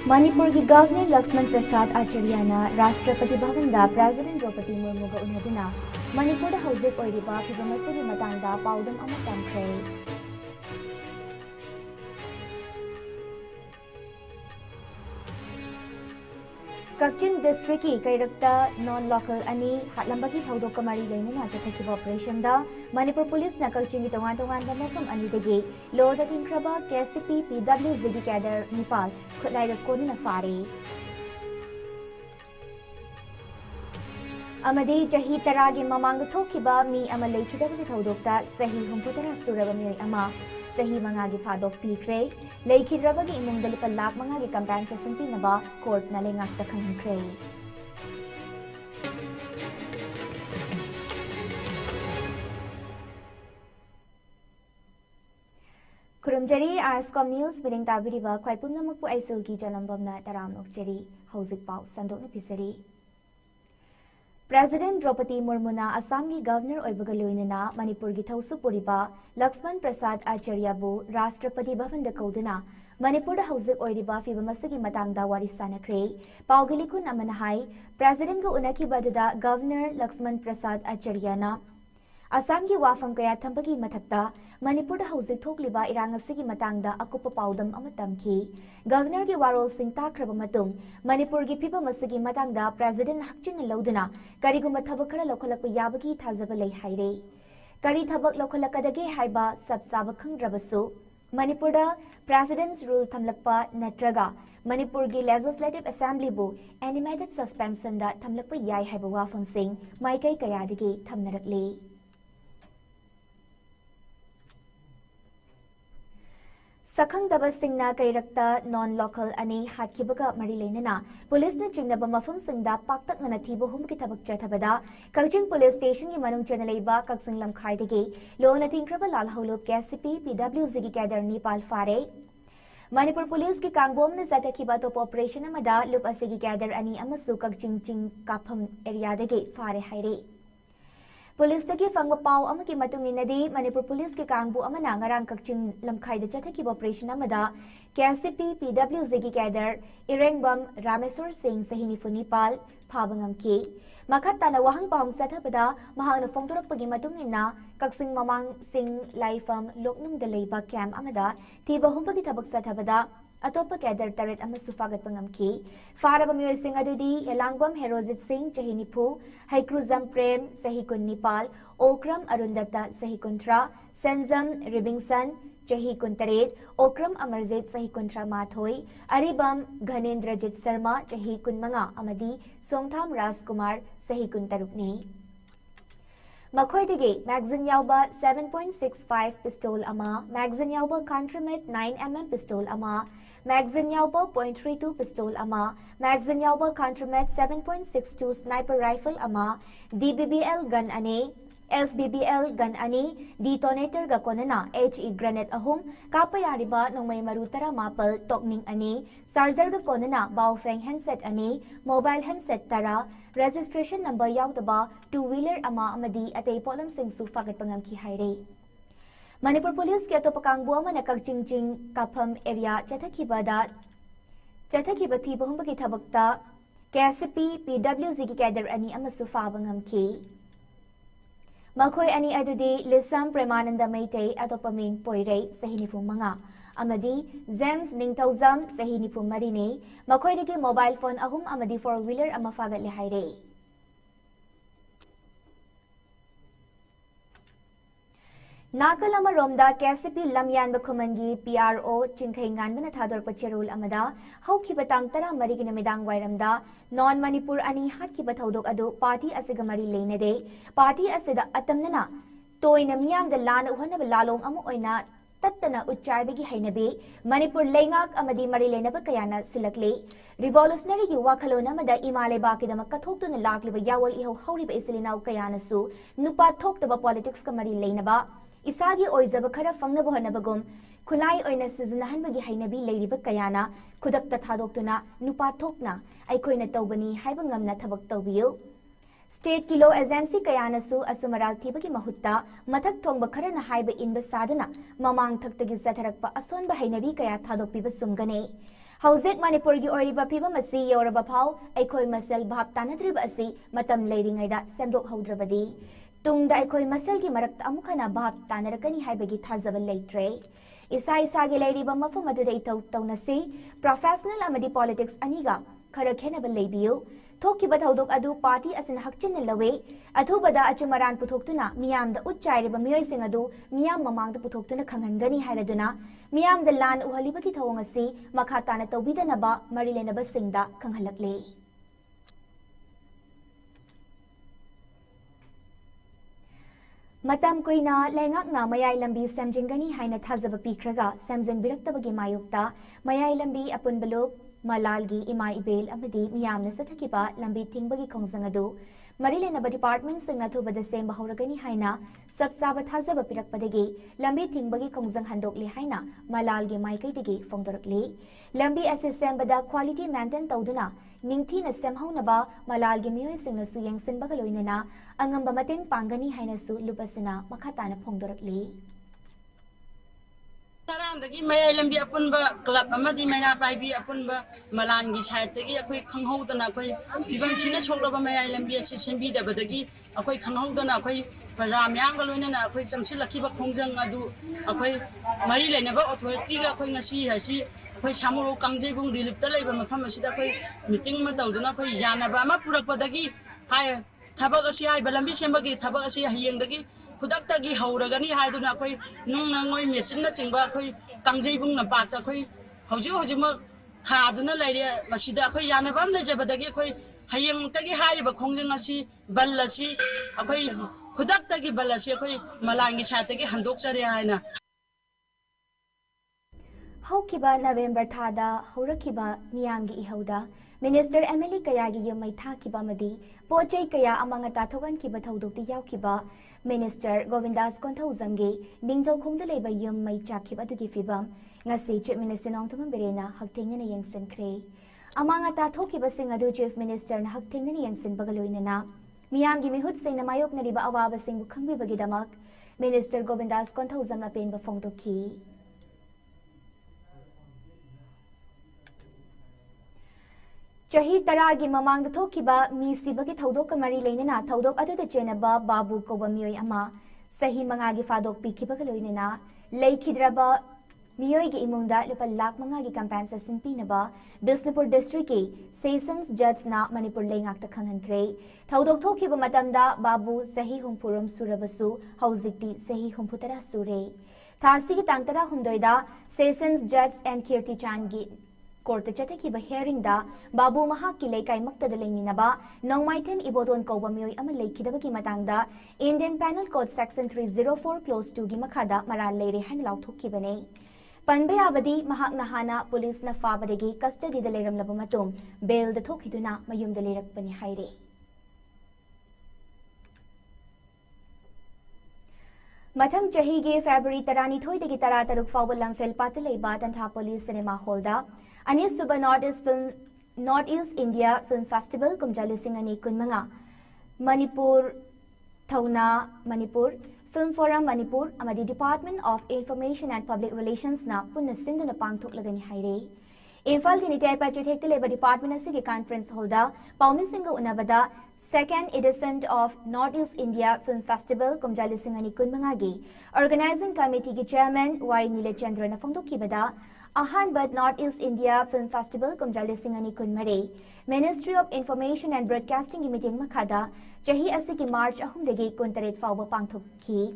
मणिपुर की गवर्नर लक्ष्मण प्रसाद आचार्यना राष्ट्रपति भवन प्रेसिडेंट द्रौपदी मुर्मू उन्नदुना मणिपुर हौजिक ओइरिबा फिल्म असigi matangda पाउदम अमा तमख्रे। कक्चिंग डिस्ट्रिक्ट की कैरक्ता नॉन लोकल अनी हालंबगी थौदोक कमारी लेना चथखिब ऑपरेशन दा मणिपुर पुलिस न कक्चिंग की तोंगान तोंगान मफम अनी दगे लोड थिंख्रबा केसीपी पीडब्ल्यूजी की कैडर निपाल खुलाइरक कोन फारे अमदी चही तरागी ममांग थोखिबा मी अमा लेखिदबगी थौदोकता सही 64 सुरब मियोय अमा सही मंगा की फादोक पीख्रे लेखिद्रबगी इमुंग दलिपा लाख मंगा की कंपेंसेशन पीनबा कोर्ट न लेंगाक्ता खंख्रे। खुरुमजरी आस्कॉम न्यूज बिलिंग ताबिरिबा ख्वाइपुनमकपु आइसुलगी जनमबमना तरामनोकचरी हौजिक पाउ संदोकना पिसरी। प्रेसिडेंट द्रौपदी मुर्मुना असम की गवर्नर ओइबगा लोइनना मणिपुर की थौसुपुरिबा लक्ष्मण प्रसाद आचार्यबु राष्ट्रपति भवन कौदुना मणिपुर हौजिक ओइरिबा फिल्म असगी मतंगदा वारी सानख्रे। पाउगिलिकुन अमन हाई प्रेसिडेंट को उनखिबदुदा गवर्नर लक्ष्मण प्रसाद आचार्यना असम की वाफम कया थंबगी मथक्ता मणिपुर हौजिक थोकलिबा इरांग असगी मतंगदा अकुप पाउदम अमा तमखि। गवर्नर की वारोल सिंह ताख्रब मतुंग मणिपुर की फिल्म असगी मतंगदा प्रेसिडेंट हक्चिंग लौदुना करिगुम थबक खरा लौखलक याबगी थाजब लई हाइरे। करी थबक लौखलकदगे हाइबा सब साब खंगद्रबसु मणिपुर प्रेसिडेंट्स रूल थमलकपा नत्रगा मणिपुर की लेजिस्लेटिव असेंबली बु एनिमेटेड सस्पेंशन दा थमलकपा याय हाइबा वाफम सिंह माइकई कयादगे थमनरकले। सखंगदबा सिंगना कैरक्ता नॉन लोकल अनी हाथखिबगा मरी लेना पुलिस ने चिंगनब मफम सिंगदा पाक्तकना थीब हुम की थबक चथबदा कक्चिंग पुलिस स्टेशन की मनुंग चनलेबा कक्सिंग लमखाइदगे लोन थिंख्रब लाल हौलुब केसीपी पीडब्ल्यूजी की कैडर नेपाल फारे। मणिपुर पुलिस की कांगबोम ने जथखिबा टॉप ऑपरेशन अमदा लुप असगी कैडर अनी अमसु कक्चिंग चिंग काफम एरियादगे फारे हाइरे। पुलिस तकी फंग पाव अमकी मतुंगिनदी मणिपुर पुलिस के कांगबु अमना ngarang कक्चिंग लमखाइद चथखिब ऑपरेशन अमदा केसीपी पीडब्ल्यूजी की कैडर इरेंगबम रामेश्वर सिंह सही निफुनिपाल फाबंगमकी मखत्ताना वहंग पाहंग सथबदा महांगना फोंदोरकपगी मतुंगिना कक्सिंग ममांग सिंह लाइफम लोकनुंग दलेबा कैंप अमदा थीबा हुंबगी थबक सथबदा अतोप कैडर तरेट अमसु फागतपंगमकी फारब मियोय सिंह अदुदी यलांगबम हेरोजित सिंह चही निफु हैक्रुजम प्रेम सही कुन निपाल ओक्रम अरुंदत्ता सही कुंत्रा सेंजम रिबिंगसन चही कुंतरेत ओक्रम अमरजीत सही कुंत्रा माथोई अरिबम घनेंद्रजीत शर्मा चही कुनमंगा अमदी सोंगथाम राजकुमार सही कुंतरुकनी मखोइदगे मैगजीन याउबा 7.65 पिस्तौल अमा मैगजीन याउबा कंट्रीमेट 9mm पिस्तौल अमा मैगजीन याउबा .32 पिस्तौल अमा मैगजीन याउबा कंट्रीमेट 7.62 स्नाइपर राइफल अमा DBBL गन अने SBBL गन अनी डिटोनेटर गा कोनना HE ग्रेनेड अहुम कापा यारिबा नोंमै मरु तरा मापल टोकनिंग अनी चार्जर गा कोनना बाउफेंग हैंडसेट अनी मोबाइल हैंडसेट तरा रजिस्ट्रेशन नंबर याउदबा 2 व्हीलर अमा अमदी अतै पोलम सिंह सु फागतपंगम की हाइरे। मणिपुर पुलिस के अतोप कांगबु अमना कक्चिंग चिंग काफम एरिया चथखिबा थी बहुम की थबकता केसीपी पीडब्ल्यूजी की कैडर अनी अमसु फाबंगम की मखोय अनी अदुदी लिसम प्रेमानंद मैतै अतोप मिंग पोइरै सही निफु मंगा अमदी जेम्स निंगथौजम सही निफु मरिने मखोयदगी मोबाइल फोन अहुम अमदी 4 व्हीलर अमा फागतले हाइरे। नाकल अमरोमदा केसीपी लमयानब खुमंगी PRO चिंखै nganbana थादोरप चेरुल अमदा हौखिब तांग तरा मरिगी नमिदांग वाइरमदा नॉन मणिपुर अनी हातखिब थौदोक अदु पार्टी असिग मरि लेनदे पार्टी असिदा अतमनना तोइना मियामदा लान उहनब लालोंग अमु ओइना तत्तना उच्चाइबगी हैनबे मणिपुर लेंगाक अमदी मरि लेनब कयाना सिलकले रिवोल्यूशनरी की वाखलोन अमदा इमाले बाकिदम कथोक्तुना लाक्लिब यावल इहौ हौरिब इसिलिनाउ कयानासु नुपा थोक्तब पॉलिटिक्स का मरि लेनबा इसागी ओइजब खरा फंगनब होनबगुम खुलाई ओइना सिजनहनबगी हैनबी लेरिब कयाना खुदक्ता थादोक्तुना नुपा थोकना अइखोइना तौबनी हाइब ngamna थबक तौबियु। स्टेट की लो एजेंसी कयानसु असुमराल थीबगी महुत्ता मथक थोंग खरना हाइब इनब सादना ममांग थक्तगी जथरकपा असोनब हैनबी कया थादोक्पिब सुमगने Hauzik Manipurgi Oriba Piba Masi Yoraba Pau, Aikoi Masel Bhab Tanadrib Asi, Matam Lading Ida, Semdok Hodrabadi. Tung the Aikoi Masel gi Marak Amukana Bhab Tanarakani Haibagi Tazava Latre. Isa Isagi Lady Bamafu Madurito Tonasi, Professional Amadi Politics Aniga, Karakenaba Labiu. Thoki Bathodok Adu Party as in Hakchin Lawe, Atubada Achumaran Putoktuna, Miam the Uchai Bamuy Singadu, Miam Mamang the Putoktuna Kangangani Haraduna, Miam the land Uhalibaki Tawangasi, Makatana Tobida Naba, Marilena Basingda, Kanghalakle. Matam Kuina, Langakna, Mayai Lambi, Samjingani, Haina Tazaba Pikraga, Samzing Biraktabagi Mayukta, Mayai Lambi, Apun Balub, Malalgi, Ima Ibel, Amadi, Miam Nasatakiba, Lambi Tingbagi Kongsangadu, Marilenaba Department Singnatu the same Bahuragani Haina, Subsabatazaba Pirakpadagi, Lambi Tingbagi Kongsang Handokli Haina, Malalgi Maikaitigi, Fongdorkli, Lambi SSM Bada Quality Mantan Tauduna, Ningtina Semhaunaba, Malalgi Mio Singnasu Yang Sinbagaloinana, Angamba Mating Pangani Hainasu, Lupasina, Makatana Pongdorkli. Tarandagi Maya Lambi Apunba Club Amadi Maya Pai Apunba Malangi Chatagi, a quick Kanghodana, Pivan China Chola Maya Lambi Simbi the Badagi, a quick Kanghodana, a quick Pazam Yangaluna, a quick Sansilla Kiba Kongzang Adu, a quick Marilla never authority, a quick Nasi, I see, a quick Samuro Kangdebung, the Labor Mapamasida, meeting Mataduna, Yanabama Purapadagi, higher Tabagasi, Balambi Sembagi, Tabagasi, Yangagi. Kudakagi Hauragani Haduna Koi, Nunangoi Messina Timba Koi, Kangjibung Napata Koi, Hojima Haduna Lady, Masida Koi Yanavan, the Jabadagi Koi, Hayang Tagi Haiba Konganasi, Balasi, Akoi, Kudakagi Balasi Koi, Malangi Chatagi, Handoksariana. Hokiba November Tada, Horakiba, Miyangi Ihoda, Minister Emily Kayagi Yumai Takiba Madi, Pojay Kaya among a Tatogan Kiba Todok the Yaukiba, Minister Govindas Kontauzamge, Ningto Kongdaleba Yum Mai Chakiba to Gifibam, Nasi Chief Minister Nongtaman Berena, Hakting and a Yangsen Cray. Among a Tatokiba Singadu Chief Minister and Hakting and Yangsen Bagaloinana, Miyangi Mihut Sing Namayok Nariba Awaba Sing Bukambi Bagidamak, Minister Govindas Kontauzam Apen Bafong Toki. Chahi Taragi Mamang the Tokiba, Mi Sibaki Todok Mari Lenina, Todok Adu the Jenaba, Babu Koba Mioy Ama, Sahi Mangagi Fadok Pikibagaloinina, Lake Kidraba, Mioigi Imunda, Lupalak Mangagi Campansa Simpinaba, Bisnapur District, Saisons Judge Na Manipur Langak the Kangan Kray, Todok Tokiba Matanda, Babu, Sahi Humpurum Surabasu, Hauzikti, Sahi Humputara Sure. Tasi Tantara Humdoida, Saisons Judge and Kirti Changi. Court Chataki hearing da Babu Mahaki Laikai Makta Nongmaiten Ibodon Koba Mioy Amalay Kidabaki Matanga, Indian Penal Code Section 304 Close to Gimakada, Maral Lady Hanlau Tukibane. Panbe Abadi, Mahak Nahana, Police na Fabadegi, Custody the Leram Labumatum, Bail the Tokiduna, Mayum the Lirak Panihaire. Matang Jahigi, February Tarani Toy the Gitara Taruk Fawalam Fel Patalay Batantha Police Cinema Holda. Anis Suba Northeast India Film Festival Kumjali Singani Kunmanga Manipur Thauna Manipur Film Forum Manipur Amadi Department of Information and Public Relations na Punna Sindhu na Pangthok lagani haire Imphal ki Nitay Pachithek Labor Department asigi conference holder Paumi Singha Unabada second edition of Northeast India Film Festival Kumjali Singani Kunmanga gi organizing committee ki chairman Y Nilachandra na Fongdokibada Ahanbad Northeast India Film Festival Kumjali Singani Kunmare, Ministry of Information and Broadcasting Meeting Makada, Chahi Asiki March Ahumdegi Kuntaret Fawa Pangthok Ki.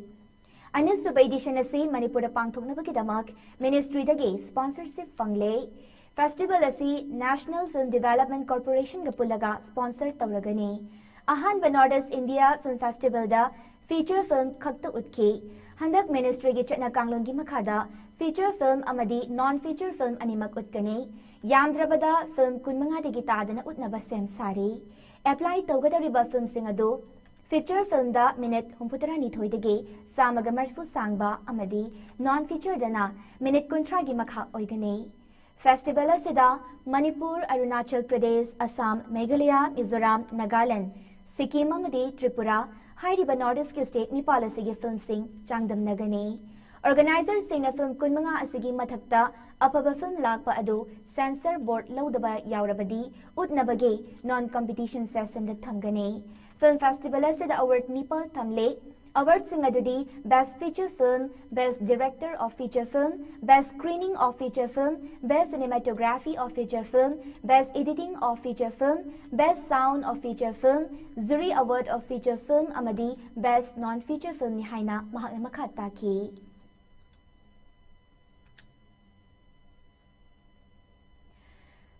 Anis Suba edition Asi Manipura Pangthok Nabakidamak, Ministry Dagi, sponsorship Fangle. Festival Asi National Film Development Corporation Gapulaga, sponsored Tauragani. Ahanbad Northeast India Film Festival da feature film Khakta Utki. Handak Ministry gi Chatna Kanglong gi Makada, feature film amadi non-feature film animak utkani, Yamdrabada film kunmanga digitada na utnaba sem sari. Apply tawgadariba film singadu, feature film da minute humputara nithoidagi, samaga marfu sangba amadi non-feature dana minute kuntra gi makha oigani. Festival asida Manipur, Arunachal Pradesh, Assam, Meghalaya, Mizoram, Nagaland, Sikkim amadi Tripura, Hairiba Northeast State Nepal asigi film sing Changdam Nagani. Organizer sing film kunmanga asigi mathakta apaba film lakpa adu censor board lodaba yaurabadi utnabage non-competition session da thamgane. Film festival asida award nipal thamle. Awards sing adudi Best Feature Film, Best Director of Feature Film, Best Screening of Feature Film, Best Cinematography of Feature Film, Best Editing of Feature Film, Best Sound of Feature Film, Jury Award of Feature Film amadi Best Non-Feature Film ni haina mahakna makata ki.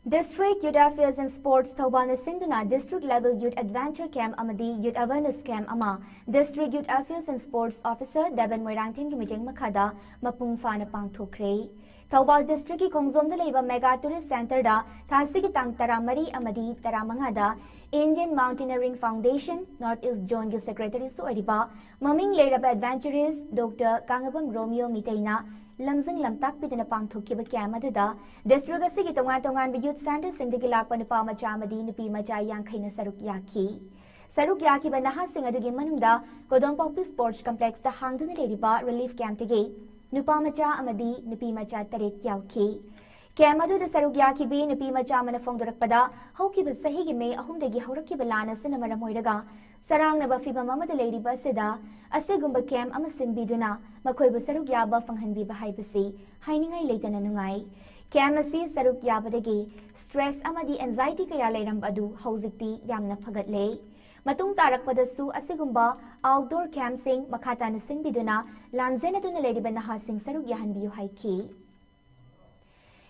District Youth Affairs and Sports Thoubal Singduna District Level Youth Adventure Camp amadi Youth Awareness Camp ama District Youth Affairs and Sports Officer Deban Moirangthen ki mijeng makhada mapung fana pangthokre. Thoubal District ki Khongjom da leiba Mega Tourist Center da thasi ki tang taramari amadi taramanga Indian Mountaineering Foundation North East Zone ki Secretary Soiriba Maming Leiraba Adventurist Dr. Kangabam Romeo Mitaina Lamzing lamtak pidana pangthokkiba camp aduda district asigi tongan youth center singdagi lakpa nupa macha amadi nupi macha yankhaina saruk yakiba naha sing adugi manungda Kodongpokpi Sports Complex ta hangduna leriba relief camp tagi nupa macha amadi nupi macha taret yauki camp aduda saruk yakibi nupi macha mana phongdorakpada haukiba sahigi me ahumdagi haurakkiba lana sinamara moiraga sarangna fiba mamada leriba sida asigumba camp ama sinbiduna makoibu saruk yaba fanghanbiba haibasi hainingai leitana nungai camp asi saruk yabadagi stress amadi anxiety kaya leiram adu hauzikti yamna phagatle matung tarakpadasu asigumba outdoor camp sing makhata na sinbiduna lanzena duna leriba naha sing saruk yahanbiyu haiki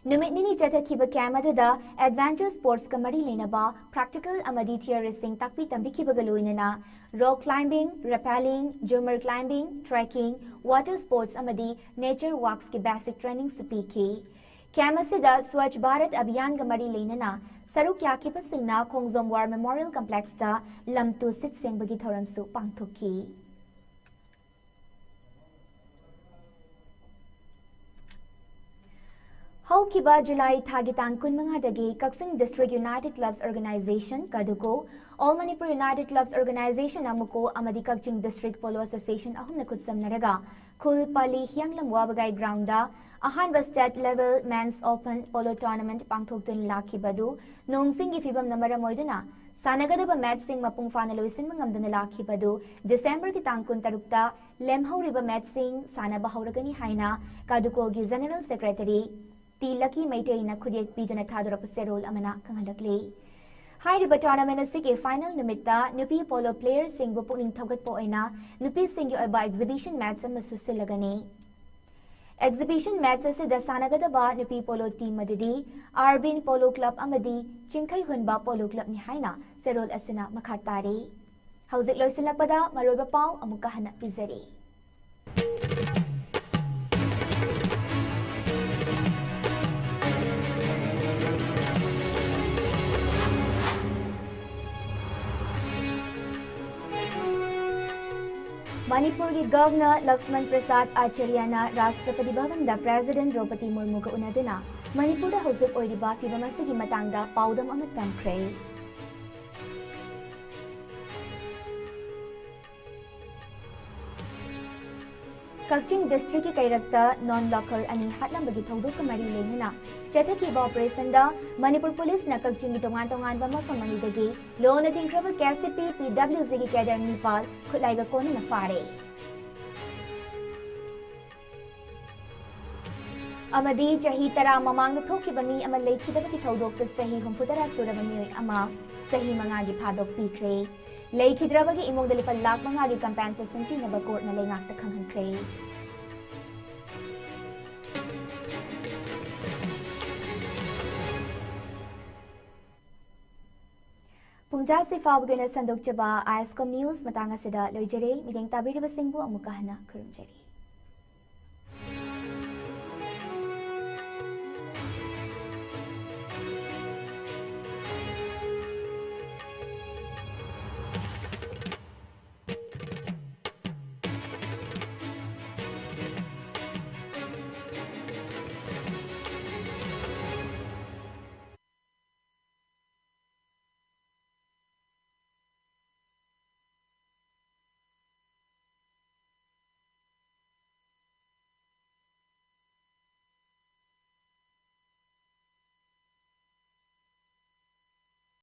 Numit nini jathakiba camp aduda adventure sports ka mari leinaba practical amadi theory sing takpi tambikiba galoinana rock climbing, rappelling, jumper climbing, trekking, water sports amadi nature walks ki basic training supiki. Camp asida Swachh Bharat Abhiyan ka mari leinana saruk yakiba singna Khongjom War Memorial Complex ta lamtu sit sengbagi thoramsu pangthokki. Haukiba July Thagitang Kunmangadagi Kaksing District United Clubs Organization Kaduko All Manipur United Clubs Organization Amuko Amadi Kakching District Polo Association Ahumna Kutsam Naraga Kul Pali Hyanglam Wabagai Grounda Ahanba State Level Men's Open Polo Tournament Pangthoktun Lakibadu Nongsingi Fibam Namara Moiduna Sanagadaba Match Sing Mapung Fana Luisin Mangamdana Lakibadu December Kitangkun Tarukta Lemhauriba Match Sing Sana Bahauragani Haina Kaduko Gi General Secretary Lucky Maitayna Kudiak Piduna Thadurapa Serol Amana Kangalakle. Hairiba tournament asigi final numitta Nupi Polo players sing bupuning thogat poina Nupi singi oba exhibition match masusilagani. Exhibition match asida sanagadaba Nupi Polo team madudi Arbin Polo Club amadi Chingkai Hunba Polo Club ni haina Serol asina makhatari. Hauzik loisilakpada maroba pau amukahana pizari. Manipur ki Governor Laxman Prasad Acharya na Rashtrapati Bhavan da President Draupadi Murmu ka unaduna Manipur da hauzik oiriba fibam asigi matangda paudam ama tamkhrei. Kakching District ki Kairakta non-local ani hatlambagi thodok ka mari leinana chathaki ba operation da Manipur Police na Kakching ki tongan ba mafam dagi loan ating kraba KCP PWZ ki cadre Nepal khulaiga kona na fare amadi chahi tara mamang thoki bani ama leikidaba ki thodok ta sahi humputara suraba mioi ama sahi manga gi phadok pikre leikhidraba gi imong dali lakh manga gi compensation ki naba court na lengak ta khanghankre Punja se fawgena sandok jaba ISCOM News matanga sida loijere mideng tabiriba singbu amukahana kurumjari